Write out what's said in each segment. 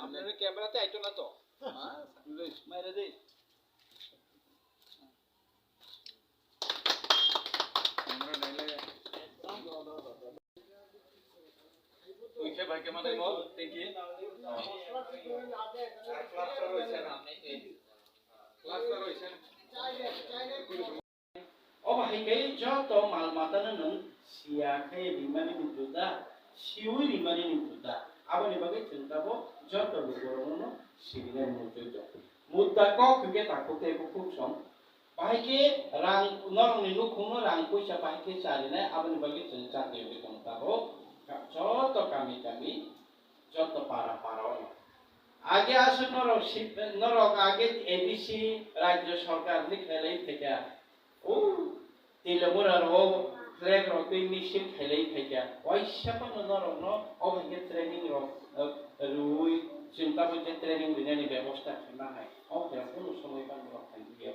আপনার ক্যামেরাতে আইতো না তো মাইরে দেই ক্যামেরা নাইলে ওইকে ভাই কেমন আইবো দেখি ক্লাস্টার হইছে না ক্লাস্টার হইছে অবাহিকাই যত মাল মাতানো নং সিয়াখে রিমানি নিতুদা সিউই রিমানি নিতুদা abani bagai cintabo joto lugorono sibine mutudo muddako kege takote bukuksong bahike rang norong ni nukhuno rang puisa bahike charina abani bagai cintate bekongtabo joto kami joto para আগে আসুন নরক আগে এবিসি রাজ্য সরকার খেলাই থেকে ও তিলমুরার ও ফ্ল্যাগ রক মিছিল খেলাই থেকে ওইসব নরক ন অবহেকে ট্রেনিং রক রুই চিন্তা করতে ট্রেনিং দিনের ব্যবস্থা না হয় অবহেলা কোনো সময় কান রক থাকে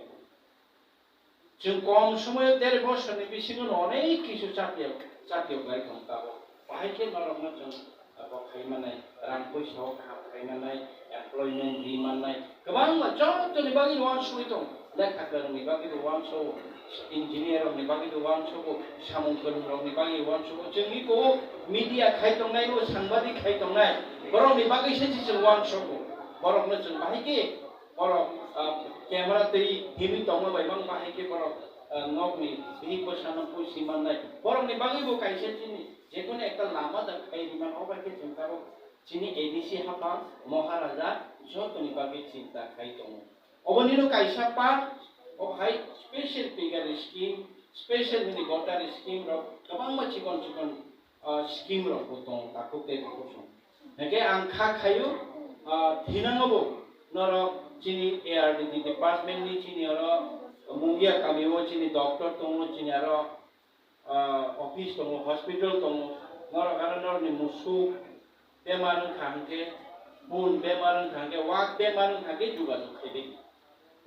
जों कम समय 1.5 বছরनि बिसिङाव अनेक किसु चाटियाव गायखांताबो बाहायके नरकनो जों बखायमानाय रां पैसा खामायनानै एमप्लयमेन्ट दिमाननाय गोबां जतनि बागै वानसुइ दं लेखा गोरोंनि बागै वानसु इन्जिनियारनि बागै वानसु सामुं गोरोंनि बागै वानसु जोंनिखौ मिडिया खायदंनायबो सांबादिक खायदंनाय बर'नि बागैसो जों वानसु बर'नो जों बाहायके बर' कैमरा तै हिमी दंनो बायबां बाहायके बर' नगनि बि पसानो पुसि माननाय बर'नि बागैबो कायसे दिनि जेखुनु एकटा लामा दाखाय रिमान अबायके चिन्ताबो चिनि एडिसि हापा महाराजा जतनि बागै चिन्ता खाय दं अबनिनो कायसा पार्ट अहाय स्पेशल फिगार स्कीम स्पेशल नि गटार स्कीम र गोबां चिकन स्कीम र दं ताको ते कोसं नगे आं खायो थिनांगबो नरक चिनि एआरडि डिपार्टमेंट नि चिनि र मुंगिया कामी चिनि डॉक्टर दं चिनि र ऑफिस दं हॉस्पिटल दं नरक आरो नरनि मुसु बेमार खांके बुन बेमार खांके वाक बेमार खांके जुगाजुग खायदे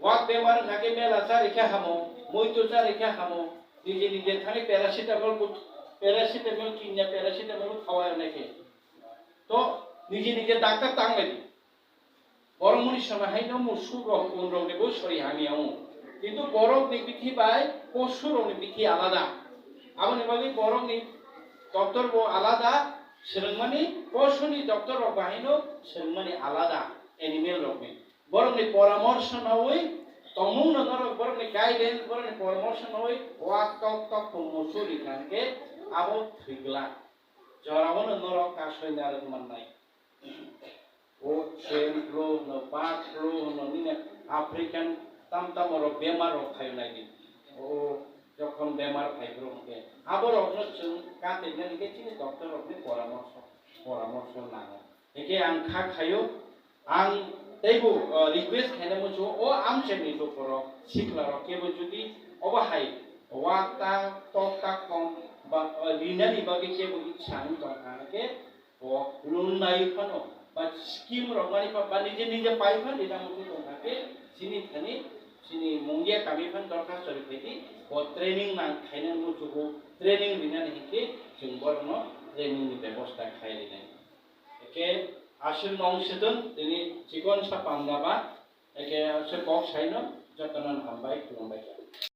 वाक बेमार खांके मेला चारिखा हामो मैतो चारिखा हामो निजे थाने पैरासिटामल किन्या पैरासिटामल खावाय नाके तो निजे डाक्टर तांगबायदि बरमनि समाहायनो मुसु रक बुन रकनिबो सरि हामियाव किन्तु बरकनि बिथि बाय पशु रकनि बिथि आलादा आबनि बागै बरकनि डॉक्टर बो आलादा सोलोंमानि पशुनि डॉक्टर रक बाहायनो सोलोंमानि आलादा एनिमेल रकनि बरकनि परामर्श नावै तमुं नगर बरकनि गाइडेंस बरकनि परामर्श नावै वाक टक मुसुरि खानके आबो थैगला जरावनो नरक कासयनार माननाय ओ सेम फ्लू न बाग फ्लू न निने अफ्रीकान ताम रक बेमार रक खायनायदि ओ যখন বেমার ফাইব্রো হবে আবার অন্য কাতে গেলে চিনি ডক্টর রকনি পরামর্শ নাও একে আং খাयो आं तैबो रिक्वेस्ट खायना मोजो ओ आमसेनि डक्टर सिखला रकेबो जुदि अबाहाय वाता टका कम बा लिनानि बागे केबो इच्छा दं आके ओ लुनाय फानो बा स्किम रमानि बा निजे पाइफा लिना मोजो दं आके सिनि मुंगिया कामी फान दरखार सरिफैदि ओ ट्रेनिंग ना खायना मोजो ट्रेनिंग लिनानि हिके जों बरनो ट्रेनिंग नि व्यवस्था खायलिनाय एके आसिल नंसदन दिनै चिकन सापांगाबा एके से बक्स हायनो जतनान हामबाय खुलुमबाय।